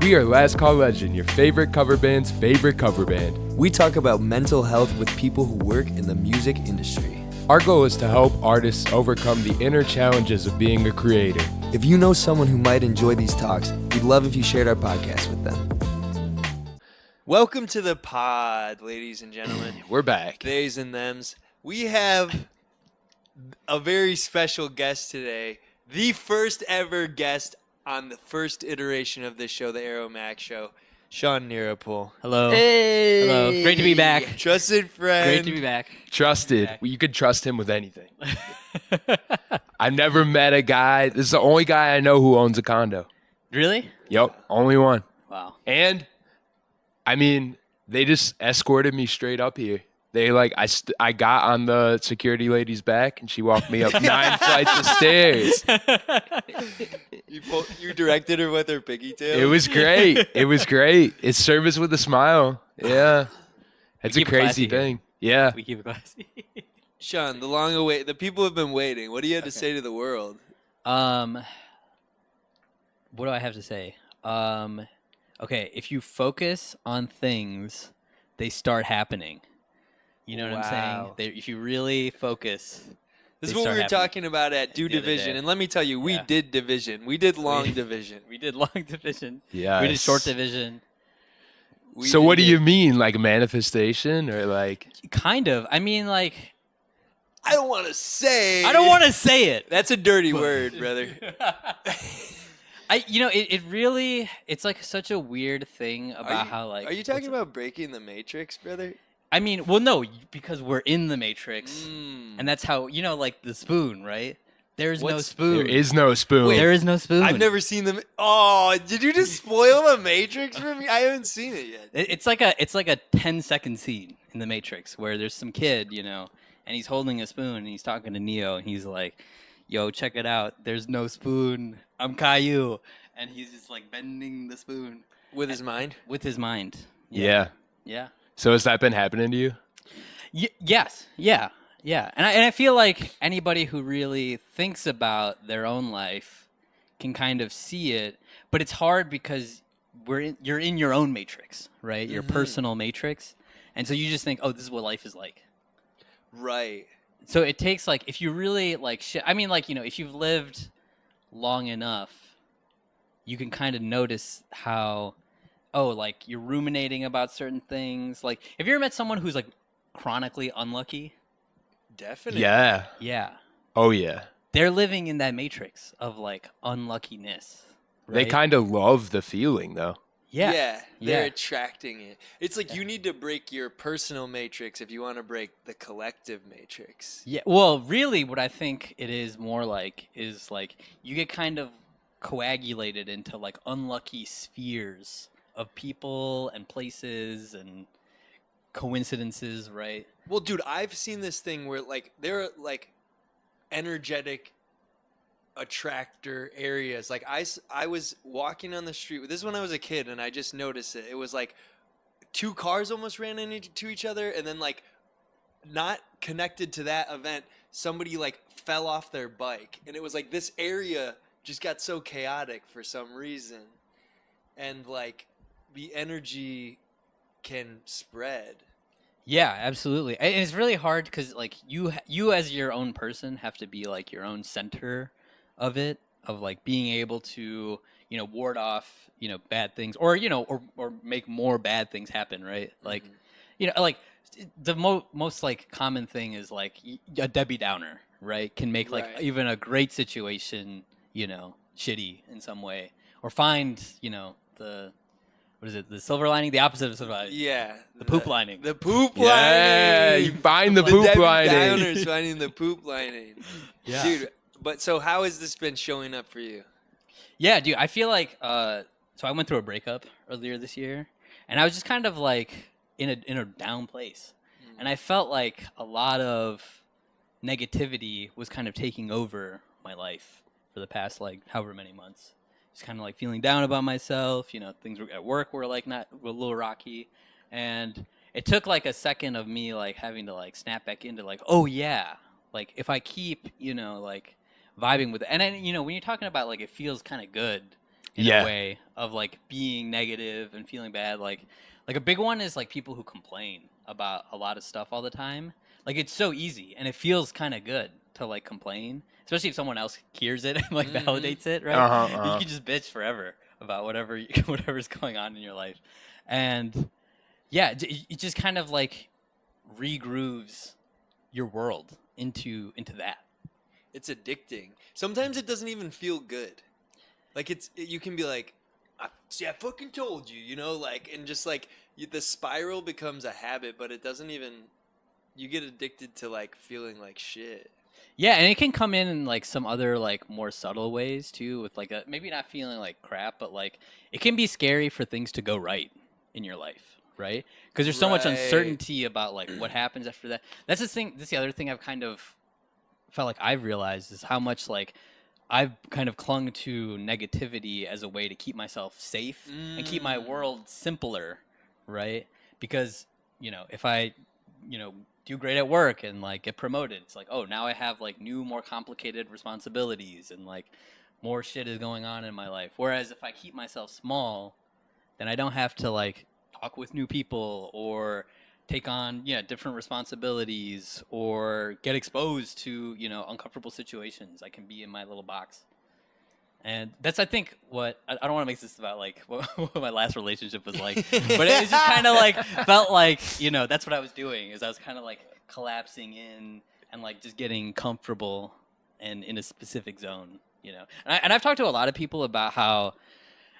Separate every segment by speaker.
Speaker 1: We are Last Call Legend, your favorite cover band's favorite cover band.
Speaker 2: We talk about mental health with people who work in the music industry.
Speaker 1: Our goal is to help artists overcome the inner challenges of being a creator.
Speaker 2: If you know someone who might enjoy these talks, we'd love if you shared our podcast with them.
Speaker 3: Welcome to the pod, ladies and gentlemen.
Speaker 1: We're back.
Speaker 3: Theys and thems. We have a very special guest today. The first ever guest on the first iteration of this show, the Aero Max Show. Shawn Nirappil.
Speaker 4: Hello.
Speaker 3: Hey.
Speaker 4: Hello. Great to be back.
Speaker 3: Trusted friend.
Speaker 4: Great to be back.
Speaker 1: Trusted. You could trust him with anything. I've never met a guy. This is the only guy I know who owns a condo.
Speaker 4: Really?
Speaker 1: Yep, only one.
Speaker 4: Wow.
Speaker 1: And, I mean, they just escorted me straight up here. They I got on the security lady's back and she walked me up 9 flights of stairs.
Speaker 3: You directed her with her pigtail?
Speaker 1: It was great. It was great. It's service with a smile. Yeah. That's a crazy thing. Yeah.
Speaker 4: We keep it classy.
Speaker 3: Shawn, the people have been waiting. What do you have to say to the world?
Speaker 4: What do I have to say? Okay, if you focus on things, they start happening. You know what I'm saying? If you really focus.
Speaker 3: This is what we were talking about at Do Division. And let me tell you, we did division. We did long division.
Speaker 4: We did long division.
Speaker 1: Yeah.
Speaker 4: We did short division.
Speaker 1: So what do you mean? Like manifestation or like?
Speaker 4: Kind of. I mean, like.
Speaker 3: I don't want to say.
Speaker 4: I don't want to say it.
Speaker 3: That's a dirty word, brother.
Speaker 4: It really, it's like such a weird thing about how like.
Speaker 3: Are you talking about breaking the matrix, brother?
Speaker 4: I mean, well, no, because we're in the Matrix, and that's how, like the spoon, right? There's no spoon.
Speaker 1: There is no spoon.
Speaker 4: Wait, there is no spoon.
Speaker 3: I've never seen them. Oh, did you just spoil the Matrix for me? I haven't seen it yet.
Speaker 4: It's like a 10-second scene in the Matrix where there's some kid, and he's holding a spoon and he's talking to Neo and he's like, "Yo, check it out. There's no spoon. I'm Caillou," and he's just like bending the spoon
Speaker 3: with his mind.
Speaker 4: With his mind.
Speaker 1: Yeah.
Speaker 4: Yeah.
Speaker 1: So has that been happening to you?
Speaker 4: Yes. Yeah. And I feel like anybody who really thinks about their own life can kind of see it, but it's hard because you're in your own matrix, right? Your personal matrix. And so you just think, "Oh, this is what life is like."
Speaker 3: Right.
Speaker 4: So it takes like, if you really like if you've lived long enough, you can kind of notice how like you're ruminating about certain things. Like, have you ever met someone who's like chronically unlucky?
Speaker 3: Definitely.
Speaker 1: Yeah.
Speaker 4: Yeah.
Speaker 1: Oh, yeah.
Speaker 4: They're living in that matrix of like unluckiness. Right?
Speaker 1: They kind of love the feeling, though.
Speaker 3: Yeah. They're attracting it. It's like you need to break your personal matrix if you want to break the collective matrix.
Speaker 4: Yeah. Well, really, what I think it is more like is like you get kind of coagulated into like unlucky spheres of people and places and coincidences, right?
Speaker 3: Well, dude, I've seen this thing where like there are like energetic attractor areas. Like I was walking on the street. This is when I was a kid, and I just noticed it. It was like 2 cars almost ran into each other, and then like not connected to that event, somebody like fell off their bike, and it was like this area just got so chaotic for some reason, and like the energy can spread.
Speaker 4: Yeah, absolutely. And it's really hard because like you as your own person have to be like your own center of it, of like being able to ward off bad things or or make more bad things happen, right? Like like the most like common thing is like a Debbie Downer, right? Can make like even a great situation shitty in some way, or find the what is it? The silver lining? The opposite of silver lining.
Speaker 3: Yeah.
Speaker 4: The poop lining.
Speaker 3: The poop lining.
Speaker 1: Yeah, you find the poop lining.
Speaker 3: Downers finding the poop lining.
Speaker 4: Yeah.
Speaker 3: Dude, but so how has this been showing up for you?
Speaker 4: Yeah, dude, I feel like so I went through a breakup earlier this year, and I was just kind of like in a down place. And I felt like a lot of negativity was kind of taking over my life for the past like however many months. Just kind of like feeling down about myself, things at work were like were a little rocky, and it took like a second of me like having to like snap back into like, oh yeah, like if I keep like vibing with it, and then when you're talking about like it feels kind of good in
Speaker 1: Yeah.
Speaker 4: a way of like being negative and feeling bad. Like a big one is like people who complain about a lot of stuff all the time. Like it's so easy and it feels kind of good to like complain, especially if someone else hears it and like validates it, right? You can just bitch forever about whatever's going on in your life, and yeah, it just kind of like regrooves your world into that.
Speaker 3: It's addicting. Sometimes it doesn't even feel good. Like you can be like, I fucking told you, you know, like, and just like the spiral becomes a habit, but it doesn't even. You get addicted to like feeling like shit.
Speaker 4: Yeah, and it can come in like some other like more subtle ways too, with like a maybe not feeling like crap, but like it can be scary for things to go right in your life, right? Because there's so much
Speaker 3: Right.
Speaker 4: uncertainty about like what happens after that. That's the thing. That's the other thing I've kind of felt like I've realized is how much like I've kind of clung to negativity as a way to keep myself safe and keep my world simpler, right? Because if I do great at work and like get promoted, it's like, oh, now I have like new, more complicated responsibilities and like more shit is going on in my life. Whereas if I keep myself small, then I don't have to like talk with new people or take on different responsibilities or get exposed to uncomfortable situations. I can be in my little box. And that's, I think, what I don't want to make this about like what my last relationship was like, but it just kind of like felt like that's what I was doing. Is I was kind of like collapsing in and like just getting comfortable and in a specific zone, And I've talked to a lot of people about how,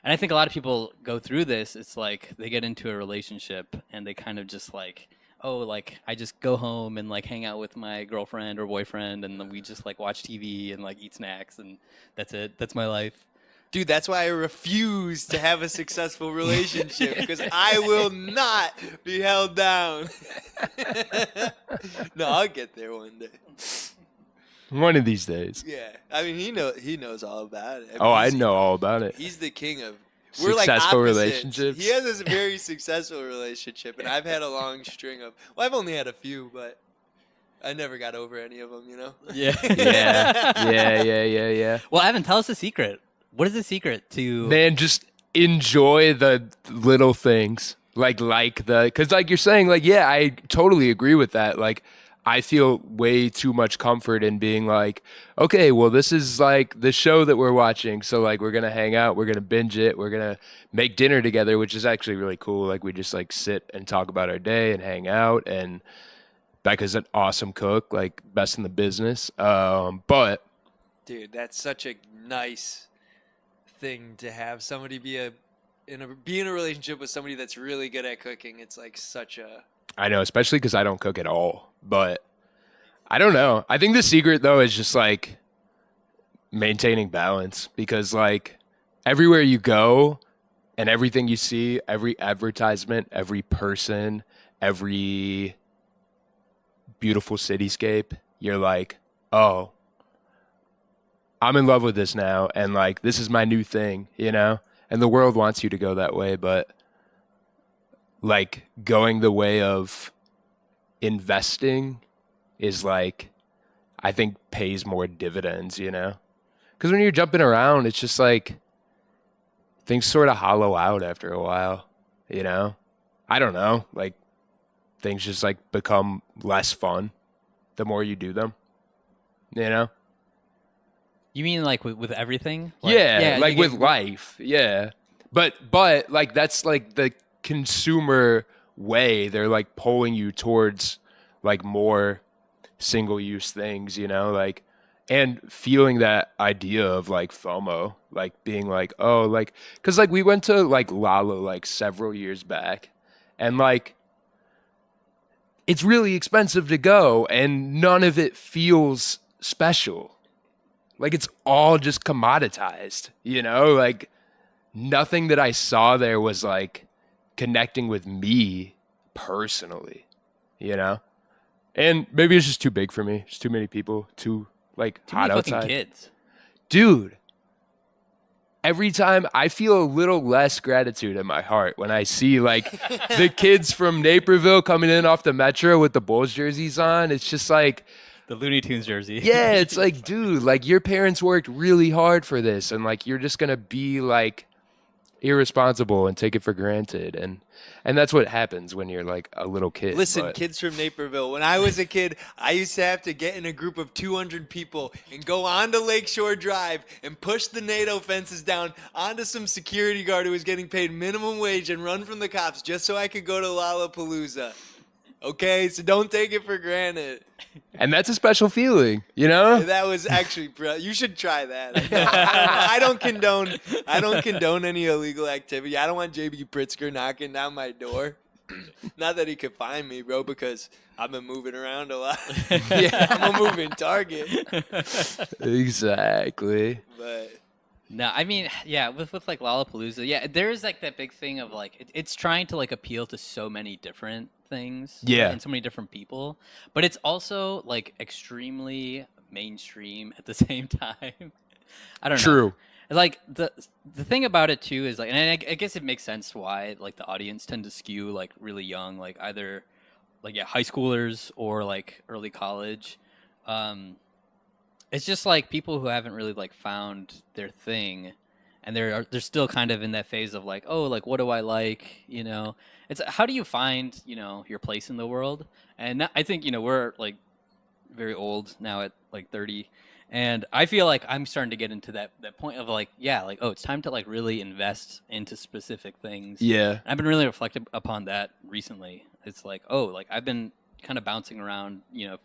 Speaker 4: and I think a lot of people go through this. It's like they get into a relationship and they kind of just like, oh, like I just go home and like hang out with my girlfriend or boyfriend and then we just like watch TV and like eat snacks and that's it. That's my life.
Speaker 3: Dude, that's why I refuse to have a successful relationship because I will not be held down. No, I'll get there one day.
Speaker 1: One of these days.
Speaker 3: Yeah, I mean he knows all about it. I mean,
Speaker 1: Oh, I know all about it.
Speaker 3: He's the king of
Speaker 1: Successful
Speaker 3: opposites.
Speaker 1: relationships.
Speaker 3: He has this very successful relationship, and I've had a long string of. Well, I've only had a few, but I never got over any of them.
Speaker 4: Yeah.
Speaker 1: Yeah.
Speaker 4: Well, Evan, tell us the secret. What is the secret to?
Speaker 1: Man, just enjoy the little things. Because like you're saying, like, yeah, I totally agree with that. Like, I feel way too much comfort in being like, okay, well, this is like the show that we're watching. So like, we're going to hang out, we're going to binge it, we're going to make dinner together, which is actually really cool. Like we just like sit and talk about our day and hang out. And Becca's an awesome cook, like best in the business. But
Speaker 3: dude, that's such a nice thing to have somebody be in a relationship with somebody that's really good at cooking. It's like such a.
Speaker 1: I know, especially because I don't cook at all. But I don't know. I think the secret, though, is just like maintaining balance because, like, everywhere you go and everything you see, every advertisement, every person, every beautiful cityscape, you're like, oh, I'm in love with this now. And, like, this is my new thing, And the world wants you to go that way, but like going the way of investing is like, I think pays more dividends, Because when you're jumping around, it's just like things sort of hollow out after a while, I don't know, like things just like become less fun the more you do them,
Speaker 4: You mean like with everything? Like,
Speaker 1: yeah, like with life, yeah. But like that's like the consumer way. They're like pulling you towards like more single-use things, like, and feeling that idea of like FOMO, like being like, oh, like, because like we went to like Lala like several years back, and like it's really expensive to go, and none of it feels special. Like it's all just commoditized, like nothing that I saw there was like connecting with me personally, and maybe it's just too big for me. It's too many people, too like
Speaker 4: too
Speaker 1: hot
Speaker 4: many fucking
Speaker 1: outside.
Speaker 4: Kids,
Speaker 1: dude. Every time I feel a little less gratitude in my heart when I see like the kids from Naperville coming in off the metro with the Bulls jerseys on. It's just like
Speaker 4: the Looney Tunes jersey.
Speaker 1: Yeah, it's like, dude, like your parents worked really hard for this, and like you're just gonna be like irresponsible and take it for granted, and that's what happens when you're like a little kid.
Speaker 3: Listen,
Speaker 1: but-
Speaker 3: kids from Naperville, when I was a kid, I used to have to get in a group of 200 people and go onto Lakeshore Drive and push the NATO fences down onto some security guard who was getting paid minimum wage and run from the cops just so I could go to Lollapalooza. Okay, so don't take it for granted.
Speaker 1: and that's a special feeling, you know?
Speaker 3: That was actually you should try that. I don't condone any illegal activity. I don't want JB Pritzker knocking down my door. Not that he could find me, bro, because I've been moving around a lot.
Speaker 1: Yeah.
Speaker 3: I'm a moving target.
Speaker 1: Exactly.
Speaker 3: But
Speaker 4: No, I mean, yeah, with like Lollapalooza, yeah, there is like that big thing of like it's trying to like appeal to so many different things,
Speaker 1: Yeah.
Speaker 4: and so many different people, but it's also like extremely mainstream at the same time. I don't know.
Speaker 1: True.
Speaker 4: Like the thing about it too is like, and I guess it makes sense why like the audience tend to skew like really young, like either like high schoolers or like early college. It's just like people who haven't really like found their thing, and they're still kind of in that phase of like, oh, like what do I like, you know? It's how do you find, you know, your place in the world? And I think, you know, we're like very old now at like 30, and I feel like I'm starting to get into that point of like, yeah, like, oh, it's time to like really invest into specific things.
Speaker 1: Yeah.
Speaker 4: I've been really reflective upon that recently. It's like, oh, like I've been kind of bouncing around, you know,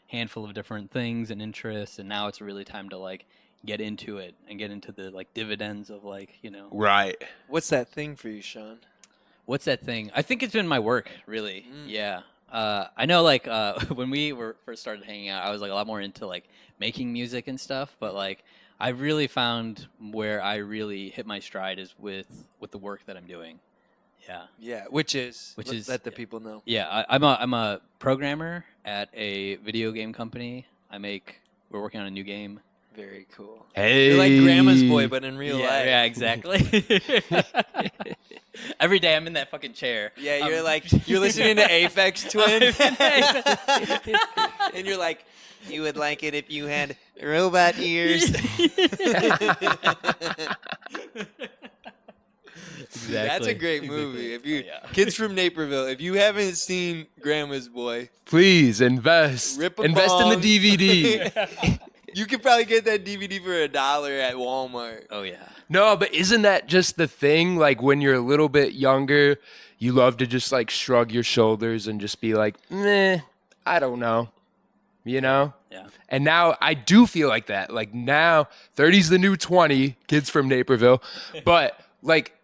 Speaker 4: handful of different things and interests, and now it's really time to like get into it and get into the like dividends of like, you know,
Speaker 1: Right.
Speaker 3: what's that thing for you, Sean?
Speaker 4: what's that thing? I think it's been my work, really. Yeah. I know like when we were first started hanging out, I was like a lot more into like making music and stuff, but like I really found where I really hit my stride is with the work that I'm doing. Yeah.
Speaker 3: Yeah, which is let the
Speaker 4: yeah.
Speaker 3: people know.
Speaker 4: Yeah, I'm a programmer at a video game company. We're working on a new game.
Speaker 3: Very cool.
Speaker 1: Hey.
Speaker 3: You're like grandma's boy, but in real
Speaker 4: yeah,
Speaker 3: life.
Speaker 4: yeah, exactly. Every day I'm in that fucking chair.
Speaker 3: Yeah, you're like you're listening to Aphex Twin, and you're like, you would like it if you had robot ears.
Speaker 4: Exactly.
Speaker 3: That's a great
Speaker 4: Exactly.
Speaker 3: movie. If you
Speaker 4: Oh, yeah.
Speaker 3: kids from Naperville, if you haven't seen Grandma's Boy,
Speaker 1: Please invest.
Speaker 3: Rip a
Speaker 1: Invest in
Speaker 3: bong.
Speaker 1: the DVD.
Speaker 3: you could probably get that DVD for $1 at Walmart.
Speaker 4: Oh yeah.
Speaker 1: No, but isn't that just the thing? Like when you're a little bit younger, you love to just like shrug your shoulders and just be like, meh, I don't know. You know?
Speaker 4: Yeah.
Speaker 1: And now I do feel like that. Like now, 30's the new 20, kids from Naperville. But like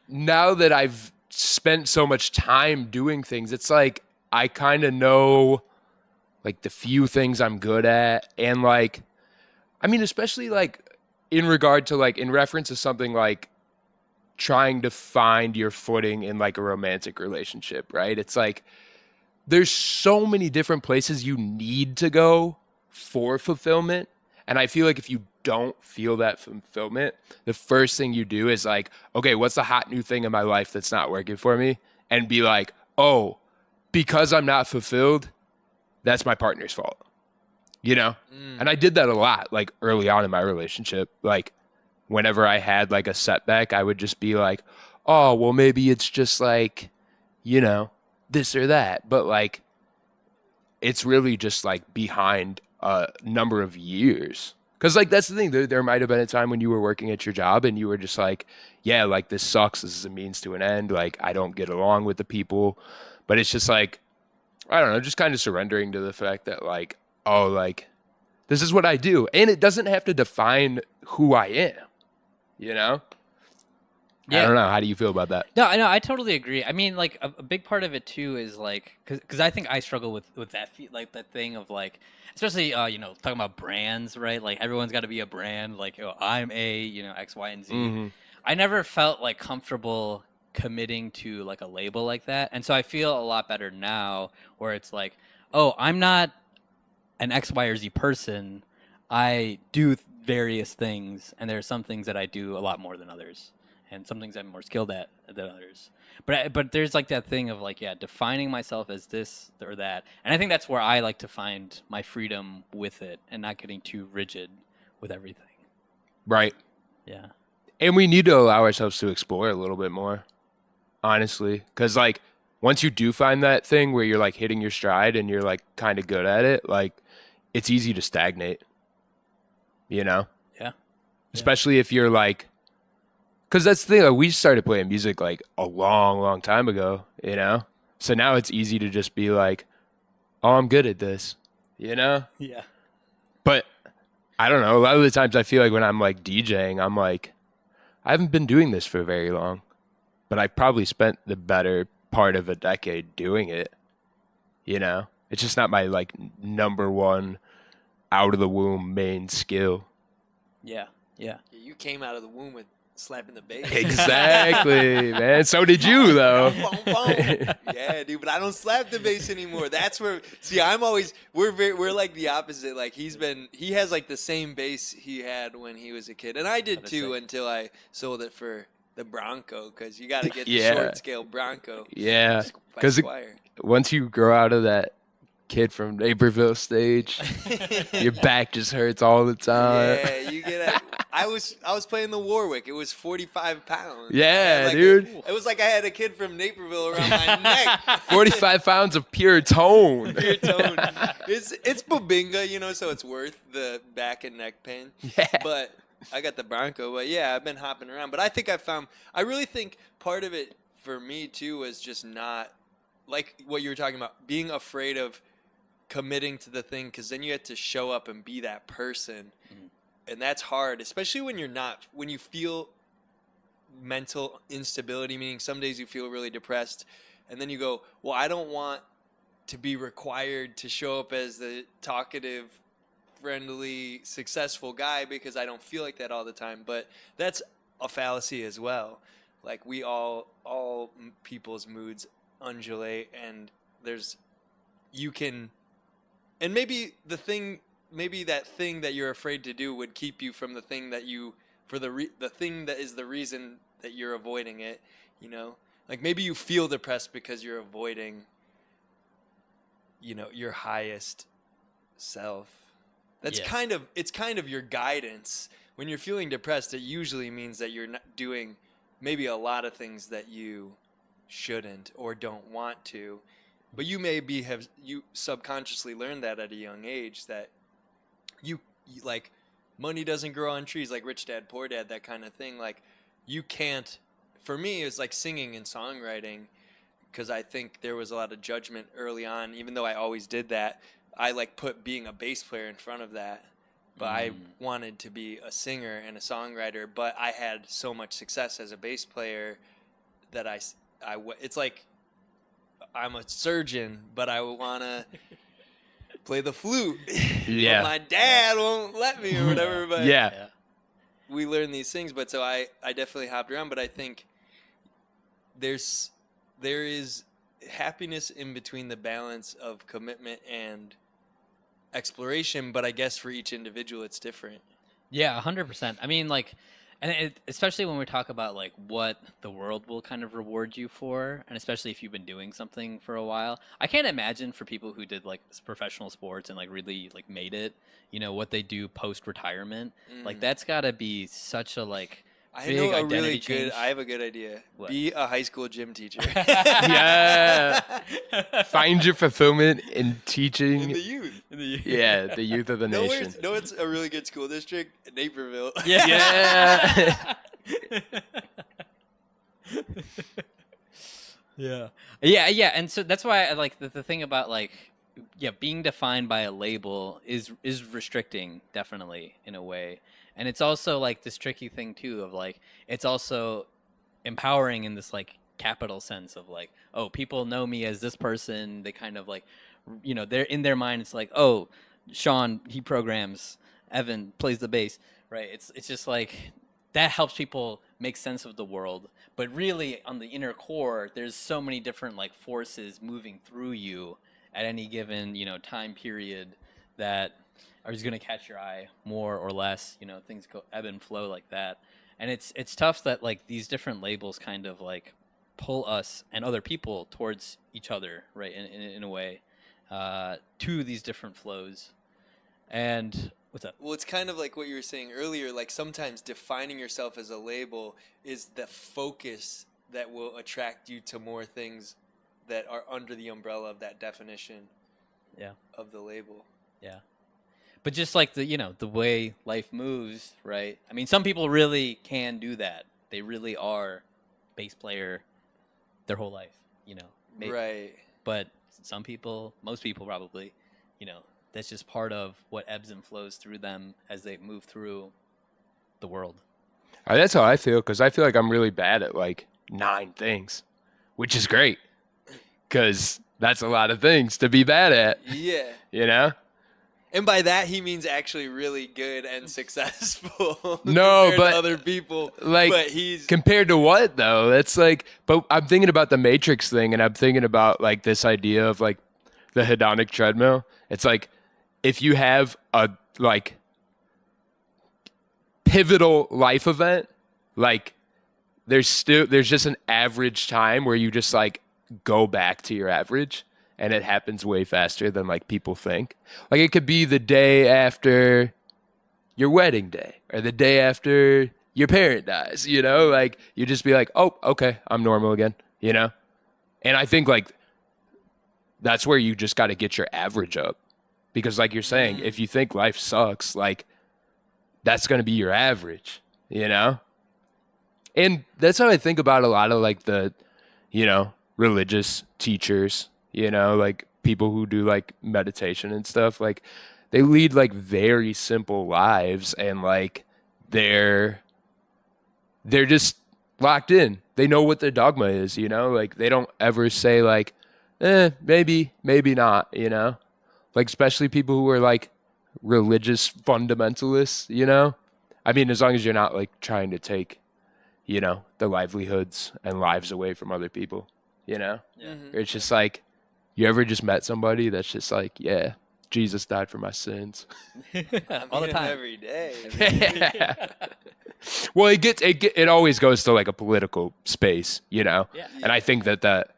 Speaker 1: now that I've spent so much time doing things, it's like I kind of know like the few things I'm good at. And like, I mean, especially like in regard to like in reference to something like trying to find your footing in like a romantic relationship, right? It's like there's so many different places you need to go for fulfillment. And I feel like if you don't feel that fulfillment, the first thing you do is like, okay, what's the hot new thing in my life that's not working for me? And be like, oh, because I'm not fulfilled, that's my partner's fault. You know? And I did that a lot, like early on in my relationship. Like whenever I had like a setback, I would just be like, oh, well, maybe it's just like, you know, this or that. But like, it's really just like behind a number of years. Because like, that's the thing. There might have been a time when you were working at your job and you were just like, yeah, like this sucks. This is a means to an end. Like, I don't get along with the people. But it's just like, I don't know, just kind of surrendering to the fact that like, oh, like, this is what I do. And it doesn't have to define who I am, you know? I
Speaker 4: Yeah.
Speaker 1: don't know. How do you feel about that?
Speaker 4: No, I know. I totally agree. I mean, like a big part of it too is like, because I think I struggle with that, like that thing of like, especially you know, talking about brands, right? Like everyone's got to be a brand. Like, oh, I'm a, you know, X, Y, and Z.
Speaker 1: Mhm.
Speaker 4: I never felt like comfortable committing to like a label like that, and so I feel a lot better now, where it's like, oh, I'm not an X, Y, or Z person. I do various things, and there are some things that I do a lot more than others, and some things I'm more skilled at than others. But there's like that thing of like, yeah, defining myself as this or that, and I think that's where I like to find my freedom with it, and not getting too rigid with everything.
Speaker 1: Right.
Speaker 4: Yeah.
Speaker 1: And we need to allow ourselves to explore a little bit more, honestly. Because, like, once you do find that thing where you're, like, hitting your stride and you're, like, kind of good at it, like, it's easy to stagnate, you know?
Speaker 4: Yeah.
Speaker 1: Especially if you're, like, because that's the thing, like, we started playing music, like, a long, long time ago, you know? So now it's easy to just be like, oh, I'm good at this, you know?
Speaker 4: Yeah.
Speaker 1: But I don't know. A lot of the times I feel like when I'm, like, DJing, I'm like, I haven't been doing this for very long, but I've probably spent the better part of a decade doing it, you know? It's just not my, like, number one out of the womb main skill.
Speaker 4: Yeah. Yeah.
Speaker 3: You came out of the womb with slapping the bass.
Speaker 1: Exactly, man. So did you, though.
Speaker 3: Boom, boom. Yeah, dude, but I don't slap the bass anymore. That's where, see, we're like the opposite. Like he has like the same bass he had when he was a kid, and I did too until I sold it for the Bronco, because you got to get the short scale Bronco.
Speaker 1: Yeah, because once you grow out of that kid from Naperville stage, your back just hurts all the time.
Speaker 3: Yeah, you get it. I was playing the Warwick. It was 45 pounds.
Speaker 1: Yeah,
Speaker 3: like
Speaker 1: dude.
Speaker 3: It was like I had a kid from Naperville around my neck.
Speaker 1: 45 pounds of pure tone.
Speaker 3: Pure tone. It's Bobinga, you know, so it's worth the back and neck pain.
Speaker 1: Yeah.
Speaker 3: But I got the Bronco. But yeah, I've been hopping around. But I really think part of it for me too was just not, like what you were talking about, being afraid of committing to the thing, because then you have to show up and be that person. Mm-hmm. And that's hard, especially when you feel mental instability, meaning some days you feel really depressed, and then you go, well, I don't want to be required to show up as the talkative, friendly, successful guy, because I don't feel like that all the time. But that's a fallacy as well. Like all people's moods undulate, and and maybe that thing that you're afraid to do would keep you from the thing that the thing that is the reason that you're avoiding it, you know? Like maybe you feel depressed because you're avoiding, you know, your highest self. That's kind of your guidance. When you're feeling depressed, it usually means that you're not doing maybe a lot of things that you shouldn't or don't want to. But you have subconsciously learned that at a young age, that you like money doesn't grow on trees, like Rich Dad Poor Dad, that kind of thing. Like you can't. For me, it's like singing and songwriting, because I think there was a lot of judgment early on. Even though I always did that, I like put being a bass player in front of that. But I wanted to be a singer and a songwriter. But I had so much success as a bass player that it's like, I'm a surgeon, but I want to play the flute.
Speaker 1: Yeah.
Speaker 3: But my dad won't let me or whatever. But
Speaker 1: yeah.
Speaker 3: We learn these things. But so I definitely hopped around. But I think there is happiness in between the balance of commitment and exploration. But I guess for each individual, it's different.
Speaker 4: Yeah, 100%. I mean, like, and especially when we talk about like what the world will kind of reward you for, and especially if you've been doing something for a while, I can't imagine for people who did like professional sports and like really like made it, you know, what they do post retirement. Like that's got to be such a like big identity change.
Speaker 3: I have a good idea. What? Be a high school gym teacher.
Speaker 1: Yeah. Find your fulfillment in teaching.
Speaker 3: In the youth.
Speaker 1: Yeah, the youth of the nation.
Speaker 3: No, it's a really good school district, Naperville.
Speaker 1: Yeah.
Speaker 4: Yeah. And so that's why I like the thing about like, being defined by a label is restricting, definitely, in a way. And it's also like this tricky thing too of like, it's also empowering in this like capital sense of like, oh, people know me as this person. They kind of like, you know, they're in their mind. It's like, oh, Shawn, he programs, Evan plays the bass, right? It's just like that helps people make sense of the world. But really on the inner core, there's so many different like forces moving through you at any given, you know, time period that are just going to catch your eye more or less. You know, things go ebb and flow like that. And it's tough that like these different labels kind of like pull us and other people towards each other, right, in a way, to these different flows. And What's up?
Speaker 3: Well, it's kind of like what you were saying earlier. Like sometimes defining yourself as a label is the focus that will attract you to more things that are under the umbrella of that definition.
Speaker 4: Yeah.
Speaker 3: Of the label.
Speaker 4: Yeah. But just like the way life moves, right? I mean, some people really can do that. They really are bass player their whole life,
Speaker 3: Right.
Speaker 4: But most people probably, that's just part of what ebbs and flows through them as they move through the world.
Speaker 1: That's how I feel, because I feel like I'm really bad at like 9 things, which is great, because that's a lot of things to be bad at,
Speaker 3: Yeah. And by that he means actually really good and successful.
Speaker 1: No,
Speaker 3: compared
Speaker 1: but
Speaker 3: to other people.
Speaker 1: like,
Speaker 3: but he's
Speaker 1: compared to what though? That's like, but I'm thinking about the Matrix thing, and I'm thinking about like this idea of like the hedonic treadmill. It's like if you have a like pivotal life event, like there's just an average time where you just like go back to your average, and it happens way faster than like people think. Like it could be the day after your wedding day or the day after your parent dies, like you just be like, oh, okay, I'm normal again, And I think like that's where you just got to get your average up, because like you're saying, if you think life sucks, like that's going to be your average, And that's how I think about a lot of like the, religious teachers, like people who do like meditation and stuff. Like they lead like very simple lives, and like they're just locked in. They know what their dogma is, like they don't ever say like, maybe not, like especially people who are like religious fundamentalists, I mean, as long as you're not like trying to take, the livelihoods and lives away from other people,
Speaker 4: Yeah.
Speaker 1: It's just like, you ever just met somebody that's just like, yeah, Jesus died for my sins.
Speaker 4: All the time.
Speaker 3: every day.
Speaker 1: Well, it always goes to like a political space,
Speaker 4: Yeah.
Speaker 1: And I think that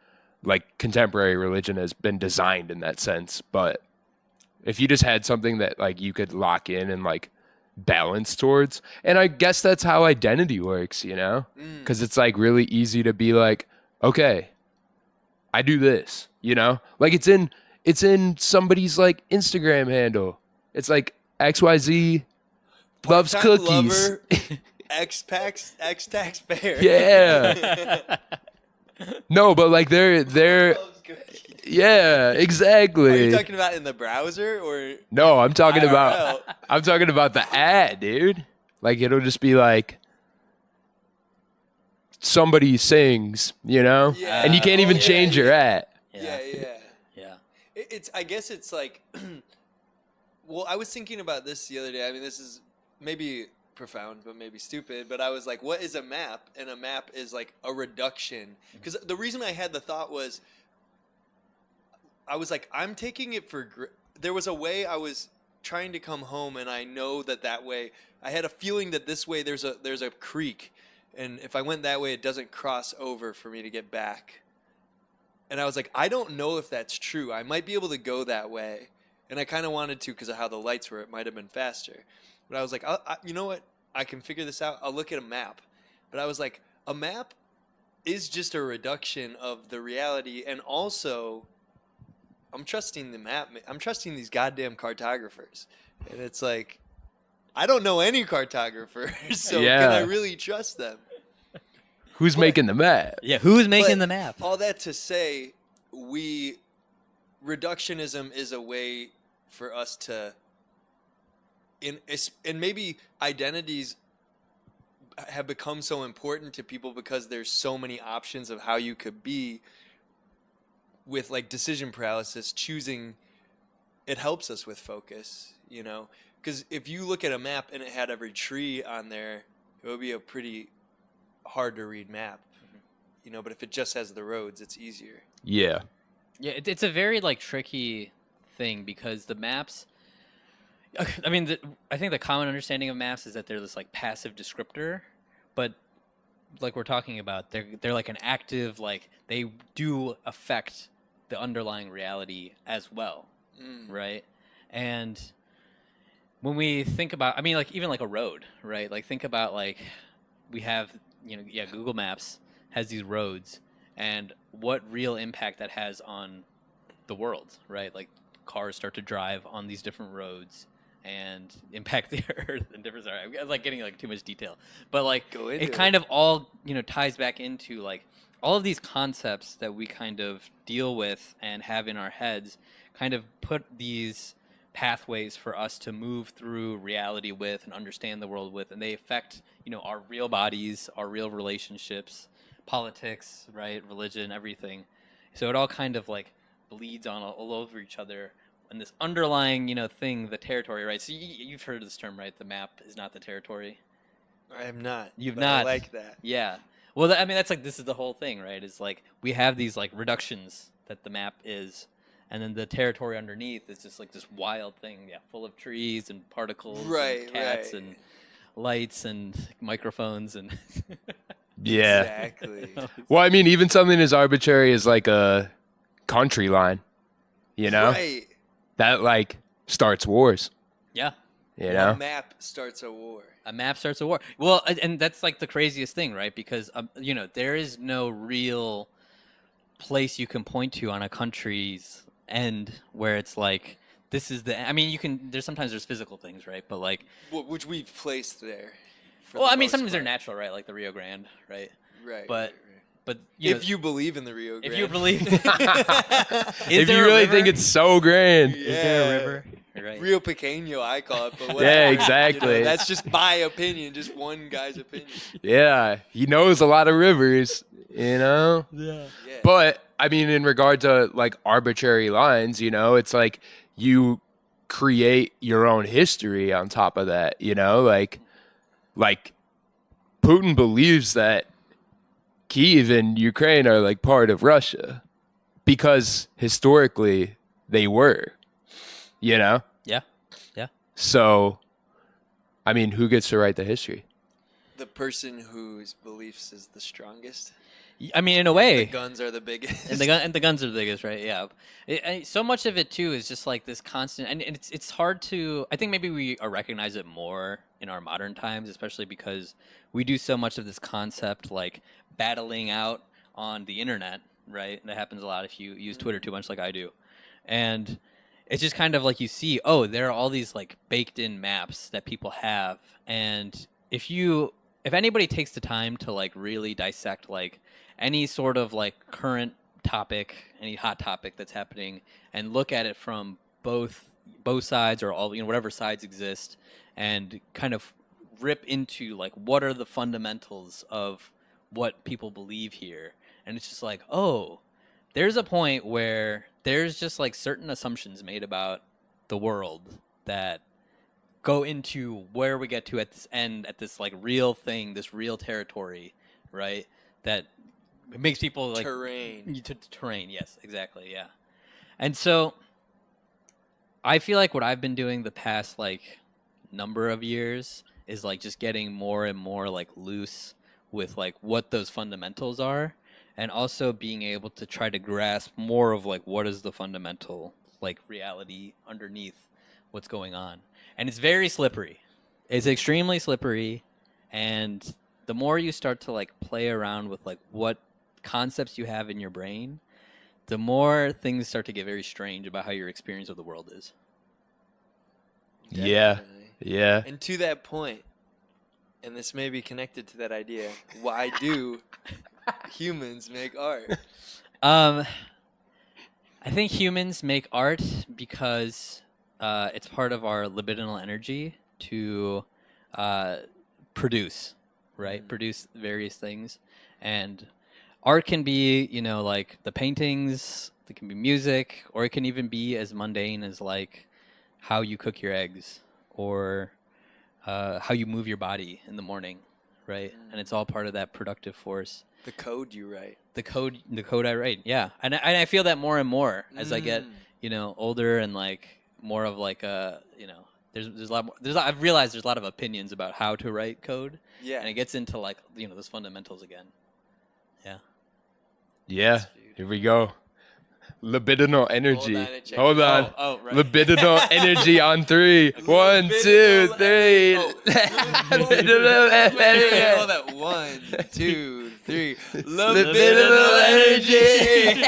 Speaker 1: like contemporary religion has been designed in that sense. But if you just had something that like you could lock in and like balance towards, and I guess that's how identity works, because it's like really easy to be like, okay, I do this, like it's in somebody's like Instagram handle. It's like XYZ loves
Speaker 3: Part-time
Speaker 1: cookies.
Speaker 3: Lover, X-taxpayer.
Speaker 1: Yeah. No, but like they're
Speaker 3: Loves cookies.
Speaker 1: yeah,
Speaker 3: Are
Speaker 1: exactly.
Speaker 3: you talking about in the browser or
Speaker 1: No, I'm talking
Speaker 3: IRL?
Speaker 1: about the ad, dude. Like it'll just be like somebody sings,
Speaker 3: Yeah.
Speaker 1: and you can't even
Speaker 3: Oh, yeah,
Speaker 1: change your ad.
Speaker 3: Yeah.
Speaker 4: Yeah.
Speaker 3: It's. I guess it's like. Well, I was thinking about this the other day. I mean, this is maybe profound, but maybe stupid. But I was like, what is a map? And a map is like a reduction. Because the reason I had the thought was, I was like, I'm taking it for. There was a way I was trying to come home, and I know that way. I had a feeling that this way there's a creek, and if I went that way, it doesn't cross over for me to get back. And I was like, I don't know if that's true. I might be able to go that way. And I kind of wanted to because of how the lights were. It might have been faster. But I was like, you know what? I can figure this out. I'll look at a map. But I was like, a map is just a reduction of the reality. And also, I'm trusting the map. I'm trusting these goddamn cartographers. And it's like, I don't know any cartographers. So can I really trust them?
Speaker 1: Who's making the map?
Speaker 4: Yeah. Who's making
Speaker 3: But
Speaker 4: the map?
Speaker 3: All that to say, reductionism is a way for us to, and maybe identities have become so important to people because there's so many options of how you could be. With like decision paralysis, choosing, it helps us with focus, because if you look at a map and it had every tree on there, it would be a pretty hard to read map, but if it just has the roads, it's easier.
Speaker 1: Yeah.
Speaker 4: Yeah, it's a very like tricky thing because the maps. I mean, I think the common understanding of maps is that they're this like passive descriptor, but like we're talking about, they're like an active, like they do affect the underlying reality as well, right? And when we think about, I mean, like even like a road, right? Like think about like we have, Google Maps has these roads, and what real impact that has on the world, right? Like cars start to drive on these different roads and impact the earth in different. Sorry, I'm like getting like too much detail, but like
Speaker 3: Go into
Speaker 4: it kind of all ties back into like all of these concepts that we kind of deal with and have in our heads, kind of put these pathways for us to move through reality with and understand the world with, and they affect our real bodies, our real relationships, politics, right, religion, everything. So it all kind of like bleeds on all over each other, and this underlying thing, the territory, right? So you've heard of this term, right? The map is not the territory.
Speaker 3: I am not.
Speaker 4: You've
Speaker 3: but
Speaker 4: not.
Speaker 3: I like that.
Speaker 4: Yeah. Well, I mean, that's like, this is the whole thing, right? It's like we have these like reductions that the map is, and then the territory underneath is just like this wild thing, full of trees and particles,
Speaker 3: Right,
Speaker 4: and cats
Speaker 3: right.
Speaker 4: and lights and microphones and
Speaker 1: Yeah.
Speaker 3: Exactly.
Speaker 1: Well, I mean, even something as arbitrary as like a country line,
Speaker 3: Right.
Speaker 1: that like starts wars.
Speaker 4: yeah.
Speaker 3: A map starts a war.
Speaker 4: A map starts a war. Well, and that's like the craziest thing, right? Because there is no real place you can point to on a country's end where it's like this is the. I mean, you can. There's physical things, right? But like,
Speaker 3: Which we've placed there. for
Speaker 4: well,
Speaker 3: the
Speaker 4: I mean,
Speaker 3: most
Speaker 4: sometimes they're
Speaker 3: part.
Speaker 4: natural, right? Like the Rio Grande, right?
Speaker 3: Right.
Speaker 4: but-
Speaker 3: right, right.
Speaker 4: But
Speaker 3: If you believe in the Rio Grande.
Speaker 4: if you believe,
Speaker 1: If
Speaker 4: is there
Speaker 1: you
Speaker 4: a
Speaker 1: really
Speaker 4: river?
Speaker 1: think it's so grand.
Speaker 4: Is there a
Speaker 3: Yeah.
Speaker 4: river? Right.
Speaker 3: Rio Pequeño, I call it, but whatever.
Speaker 1: Yeah, exactly.
Speaker 3: That's just my opinion, just one guy's opinion.
Speaker 1: Yeah, he knows a lot of rivers,
Speaker 4: Yeah.
Speaker 3: Yeah.
Speaker 1: But I mean, in regard to like arbitrary lines, it's like you create your own history on top of that, like Putin believes that Kyiv and Ukraine are like part of Russia because historically they were,
Speaker 4: Yeah.
Speaker 1: So, I mean, who gets to write the history?
Speaker 3: The person whose beliefs is the strongest.
Speaker 4: I mean, in a
Speaker 3: The
Speaker 4: way,
Speaker 3: guns are the biggest.
Speaker 4: and the guns are the biggest, right? Yeah. So much of it too is just like this constant, and it's hard to. I think maybe we recognize it more in our modern times, especially because we do so much of this concept like battling out on the internet, right? That happens a lot if you use Twitter too much, like I do, and it's just kind of like you see, oh, there are all these like baked in maps that people have, and if anybody takes the time to like really dissect like any sort of like current topic, any hot topic that's happening, and look at it from both sides or all whatever sides exist, and kind of rip into like what are the fundamentals of what people believe here, and it's just like, oh, there's a point where there's just like certain assumptions made about the world that go into where we get to at this end, at this like real thing, this real territory, right? That it makes people like
Speaker 3: terrain.
Speaker 4: Terrain, yes, exactly, yeah. And so I feel like what I've been doing the past like number of years is like just getting more and more like loose with like what those fundamentals are, and also being able to try to grasp more of like what is the fundamental like reality underneath what's going on. And it's very slippery. It's extremely slippery, and the more you start to like play around with like what concepts you have in your brain, the more things start to get very strange about how your experience of the world is.
Speaker 1: Yeah.
Speaker 3: Definitely.
Speaker 1: Yeah.
Speaker 3: And to that point, and this may be connected to that idea, why do humans make art?
Speaker 4: I think humans make art because it's part of our libidinal energy to produce, right? Produce various things. And art can be, like the paintings, it can be music, or it can even be as mundane as like how you cook your eggs or how you move your body in the morning, right? And it's all part of that productive force.
Speaker 3: The code you write.
Speaker 4: The code I write, yeah, and I feel that more and more as I get older, and like more of like there's a lot more, I've realized there's a lot of opinions about how to write code,
Speaker 3: Yeah.
Speaker 4: and it gets into like those fundamentals again.
Speaker 1: Yeah. Here we go. Libidinal energy.
Speaker 3: on and check
Speaker 1: Hold
Speaker 3: it
Speaker 1: on.
Speaker 3: out.
Speaker 4: Oh, right.
Speaker 1: Libidinal energy on 3. 1, 2, 3. Libidinal
Speaker 3: Hold
Speaker 1: energy.
Speaker 3: that. 1, 2, 3.
Speaker 1: Libidinal energy.